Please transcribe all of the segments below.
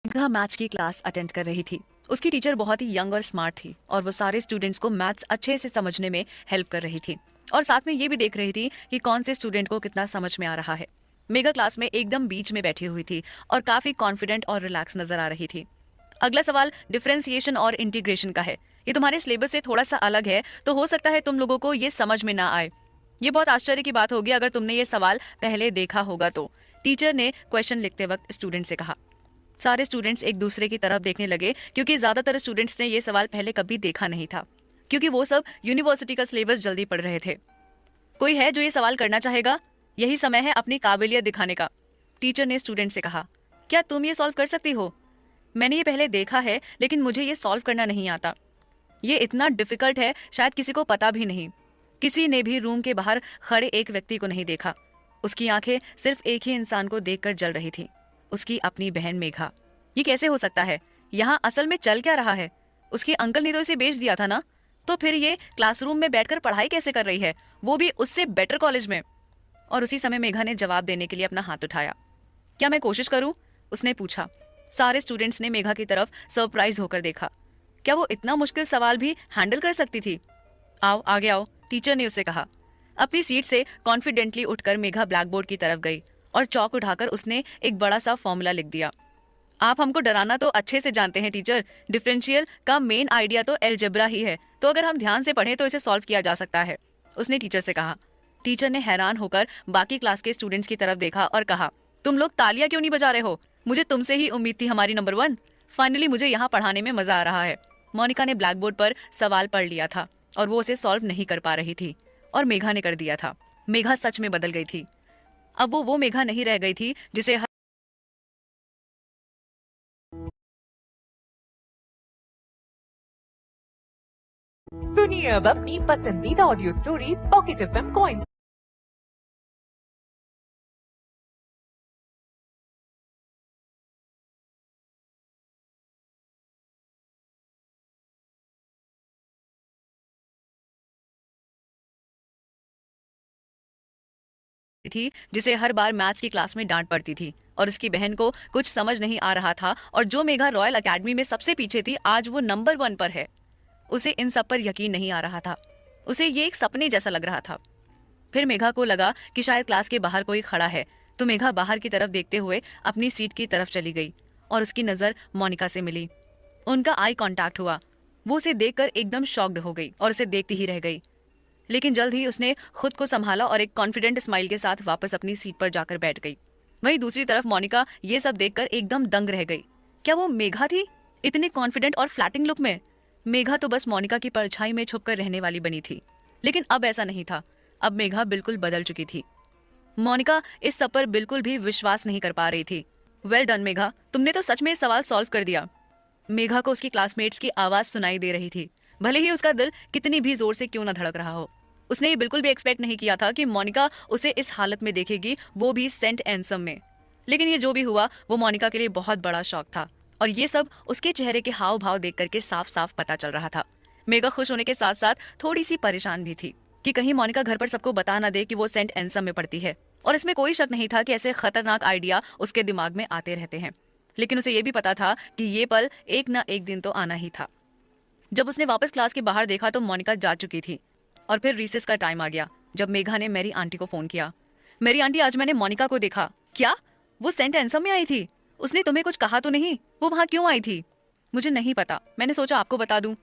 Megha maths की class attend कर रही थी। उसकी टीचर बहुत ही यंग और स्मार्ट थी और वो सारे स्टूडेंट्स को मैथ्स अच्छे से समझने में हेल्प कर रही थी और साथ में ये भी देख रही थी कि कौन से स्टूडेंट को कितना समझ में आ रहा है। मेघा क्लास में एकदम बीच में बैठी हुई थी और काफी कॉन्फिडेंट और रिलैक्स नजर आ रही थी। अगला सवाल डिफरेंशिएशन और इंटीग्रेशन का है। ये तुम्हारे सिलेबस से थोड़ा सा अलग है, तो हो सकता है तुम लोगों को ये समझ में ना आए। ये बहुत आश्चर्य की बात होगी अगर तुमने ये सवाल पहले देखा होगा तो। टीचर ने क्वेश्चन लिखते वक्त स्टूडेंट से कहा। सारे स्टूडेंट्स एक दूसरे की तरफ देखने लगे क्योंकि ज्यादातर स्टूडेंट्स ने ये सवाल पहले कभी देखा नहीं था, क्योंकि वो सब यूनिवर्सिटी का सिलेबस जल्दी पढ़ रहे थे। कोई है जो ये सवाल करना चाहेगा? यही समय है अपनी काबिलियत दिखाने का। टीचर ने स्टूडेंट से कहा, क्या तुम ये सॉल्व कर सकती हो? मैंने ये पहले देखा है लेकिन मुझे ये सॉल्व करना नहीं आता। ये इतना डिफिकल्ट है, शायद किसी को पता भी नहीं। किसी ने भी रूम के बाहर खड़े एक व्यक्ति को नहीं देखा। उसकी आंखें सिर्फ एक ही इंसान को देखकर जल रही थी, उसकी अपनी बहन मेघा। ये कैसे हो सकता है? यहाँ असल में चल क्या रहा है? उसके अंकल ने तो इसे बेच दिया था ना, तो फिर ये क्लासरूम में बैठकर पढ़ाई कैसे कर रही है, वो भी उससे बेटर कॉलेज में? और उसी समय मेघा ने जवाब देने के लिए अपना हाथ उठाया। क्या मैं कोशिश करूं? उसने पूछा। सारे स्टूडेंट्स ने मेघा की तरफ सरप्राइज होकर देखा। क्या वो इतना मुश्किल सवाल भी हैंडल कर सकती थी? आओ आगे आओ, टीचर ने उसे कहा। अपनी सीट से कॉन्फिडेंटली उठकर मेघा ब्लैक बोर्ड की तरफ गई और चौक उठाकर उसने एक बड़ा सा फॉर्मूला लिख दिया। आप हमको डराना तो अच्छे से जानते हैं टीचर। डिफरेंशियल का मेन आइडिया तो अलजेब्रा ही है, तो अगर हम ध्यान से पढ़ें तो इसे सॉल्व किया जा सकता है, उसने टीचर से कहा। टीचर ने हैरान होकर बाकी क्लास के स्टूडेंट्स की तरफ देखा और कहा, तुम लोग तालियां क्यों नहीं बजा रहे हो? मुझे तुमसे ही उम्मीद थी हमारी नंबर 1। फाइनली मुझे यहाँ पढ़ाने में मजा आ रहा है। मोनिका ने ब्लैक बोर्ड पर सवाल पढ़ लिया था और वो उसे सॉल्व नहीं कर पा रही थी, और मेघा ने कर दिया था। मेघा सच में बदल गई थी। अब वो मेघा नहीं रह गई थी जिसे सुनिए अब अपनी पसंदीदा audio stories pocket FM coins. थी जिसे हर बार मैथ्स की क्लास में डांट पड़ती थी और उसकी बहन को कुछ समझ नहीं आ रहा था, और जो मेघा रॉयल एकेडमी में सबसे पीछे थी आज वो नंबर 1 पर है। उसे इन सब पर यकीन नहीं आ रहा था। उसे ये एक सपने जैसा लग रहा था। फिर मेघा को लगा कि शायद क्लास के बाहर कोई खड़ा है, तो मेघा बाहर की तरफ देखते हुए अपनी सीट की तरफ चली गई और उसकी नजर मोनिका से मिली। उनका आई कांटेक्ट हुआ। वो उसे देखकर एकदम शॉक्ड हो गई और उसे देखती ही रह गई, लेकिन जल्द ही उसने खुद को संभाला और एक कॉन्फिडेंट स्माइल के साथ वापस अपनी सीट पर जाकर बैठ गई। वहीं दूसरी तरफ मोनिका ये सब देखकर एकदम दंग रह गई। क्या वो मेघा थी, इतने कॉन्फिडेंट और फ्लैटिंग लुक में? मेघा तो बस मोनिका की परछाई में छुपकर रहने वाली बनी थी, लेकिन अब ऐसा नहीं था। अब मेघा बिल्कुल बदल चुकी थी। मोनिका इस सब पर बिल्कुल भी विश्वास नहीं कर पा रही थी। वेल डन मेघा, तुमने तो सच में सवाल सॉल्व कर दिया। मेघा को उसकी क्लासमेट्स की आवाज सुनाई दे रही थी, भले ही उसका दिल कितनी भी जोर से क्यों न धड़क रहा हो। उसने ये बिल्कुल भी एक्सपेक्ट नहीं किया था कि मोनिका उसे इस हालत में देखेगी, वो भी सेंट एंसम में। लेकिन ये जो भी हुआ वो मोनिका के लिए बहुत बड़ा शौक था, और ये सब उसके चेहरे के हाव भाव देख करके साफ साफ पता चल रहा था। मेघा खुश होने के साथ साथ थोड़ी सी परेशान भी थी कि कहीं मोनिका घर पर सबको बता ना दे कि वो सेंट एंसम में पढ़ती है। और इसमें कोई शक नहीं था कि ऐसे खतरनाक आइडिया उसके दिमाग में आते रहते हैं, लेकिन उसे ये भी पता था कि ये पल एक ना एक दिन तो आना ही था। जब उसने वापस क्लास के बाहर देखा तो मोनिका जा चुकी थी, और फिर रिसेस का टाइम आ गया जब मेघा ने मेरी आंटी को फोन किया। मेरी आंटी, आज मैंने मोनिका को देखा। क्या? वो सेंट एंसम में आई थी? उसने तुम्हें कुछ कहा तो नहीं? वो वहां क्यों आई थी? मुझे नहीं पता, मैंने सोचा आपको बता दूं।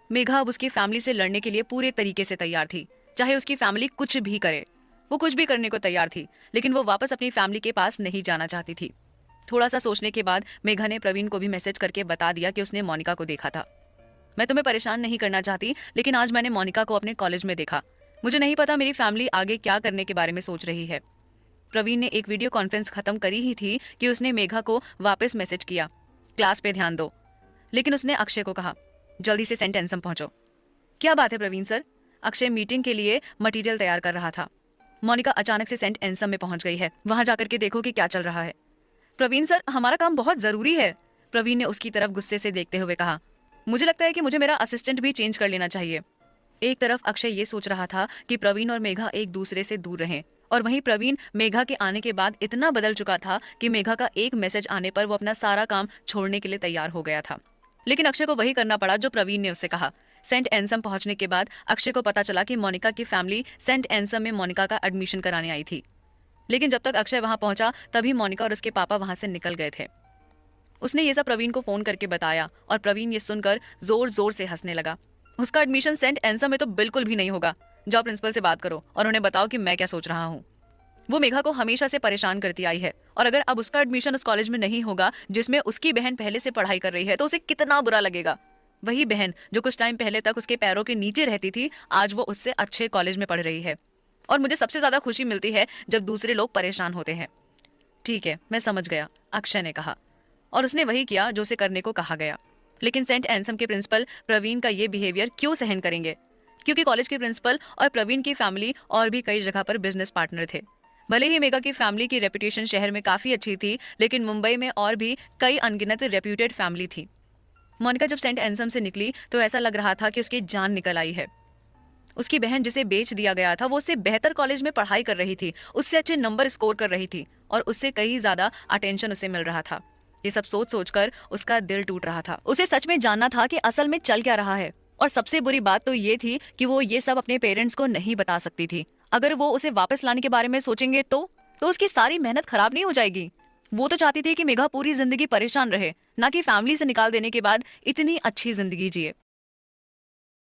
मेघा अब उसकी फैमिली से लड़ने के लिए पूरे तरीके से तैयार थी, चाहे उसकी फैमिली कुछ भी करे। वो कुछ भी करने को तैयार थी, लेकिन वो वापस अपनी फैमिली के पास नहीं जाना चाहती थी। थोड़ा सा सोचने के बाद मेघा ने प्रवीण को भी मैसेज करके बता दिया कि उसने मोनिका को देखा था। मैं तुम्हें परेशान नहीं करना चाहती, लेकिन आज मैंने मोनिका को अपने कॉलेज में देखा। मुझे नहीं पता मेरी फैमिली आगे क्या करने के बारे में सोच रही है। प्रवीण ने एक वीडियो कॉन्फ्रेंस खत्म करी ही थी कि उसने मेघा को वापस मैसेज किया, क्लास पे ध्यान दो। लेकिन उसने अक्षय को कहा, जल्दी से सेंट एंसम पहुंचो। क्या बात है प्रवीण सर? अक्षय मीटिंग के लिए मटेरियल तैयार कर रहा था। मोनिका अचानक से सेंट एंसम में पहुंच गई है, वहां जाकर के देखो कि क्या चल रहा है। प्रवीण सर, हमारा काम बहुत जरूरी है, प्रवीण ने उसकी तरफ गुस्से से देखते हुए कहा। मुझे लगता है कि मुझे मेरा असिस्टेंट भी चेंज कर लेना चाहिए। एक तरफ अक्षय ये सोच रहा था कि प्रवीण और मेघा एक दूसरे से दूर रहें, और वहीं प्रवीण मेघा के आने के बाद इतना बदल चुका था कि मेघा का एक मैसेज आने पर वो अपना सारा काम छोड़ने के लिए तैयार हो गया था। लेकिन अक्षय को वही करना पड़ा जो प्रवीण ने उससे कहा। सेंट एंसम पहुंचने के बाद अक्षय को पता चला कि मोनिका की फैमिली सेंट एंसम में मोनिका का एडमिशन कराने आई थी। लेकिन जब तक अक्षय वहां पहुंचा तभी मोनिका और उसके पापा वहां से निकल गए थे। उसने ये सब प्रवीण को फोन करके बताया और प्रवीण ये सुनकर जोर जोर से हंसने लगा। उसका एडमिशन सेंट एंसम में तो बिल्कुल भी नहीं होगा। जाओ प्रिंसिपल से बात करो और उन्हें बताओ कि मैं क्या सोच रहा हूँ। वो मेघा को हमेशा से परेशान करती आई है और अगर अब उसका एडमिशन उस कॉलेज में नहीं होगा जिसमें उसकी बहन पहले से पढ़ाई कर रही है तो उसे कितना बुरा लगेगा। वही बहन जो कुछ टाइम पहले तक उसके पैरों के नीचे रहती थी, आज वो उससे अच्छे कॉलेज में पढ़ रही है। और मुझे सबसे ज्यादा खुशी मिलती है जब दूसरे लोग परेशान होते हैं। ठीक है, मैं समझ गया, अक्षय ने कहा और उसने वही किया जो उसे करने को कहा गया। लेकिन सेंट एंसम के प्रिंसिपल प्रवीण का ये बिहेवियर क्यों सहन करेंगे? क्योंकि कॉलेज के प्रिंसिपल और प्रवीण की फैमिली और भी कई जगह पर बिजनेस पार्टनर थे। भले ही मेघा की फैमिली की रेपुटेशन शहर में काफी अच्छी थी, लेकिन मुंबई में और भी कई अनगिनत रेप्यूटेड फैमिली थी। मोनिका जब सेंट एंसम से निकली तो ऐसा लग रहा था कि उसकी जान निकल आई है। उसकी बहन जिसे बेच दिया गया था वो उससे बेहतर कॉलेज में पढ़ाई कर रही थी, उससे अच्छे नंबर स्कोर कर रही थी और उससे कहीं ज्यादा अटेंशन उसे मिल रहा था। ये सब सोच सोचकर उसका दिल टूट रहा था। उसे सच में जानना था कि असल में चल क्या रहा है। और सबसे बुरी बात तो ये थी कि वो ये सब अपने पेरेंट्स को नहीं बता सकती थी। अगर वो उसे वापस लाने के बारे में सोचेंगे तो उसकी सारी मेहनत खराब नहीं हो जाएगी? वो तो चाहती थी कि मेघा पूरी जिंदगी परेशान रहे, ना कि फैमिली से निकाल देने के बाद इतनी अच्छी जिंदगी जिए।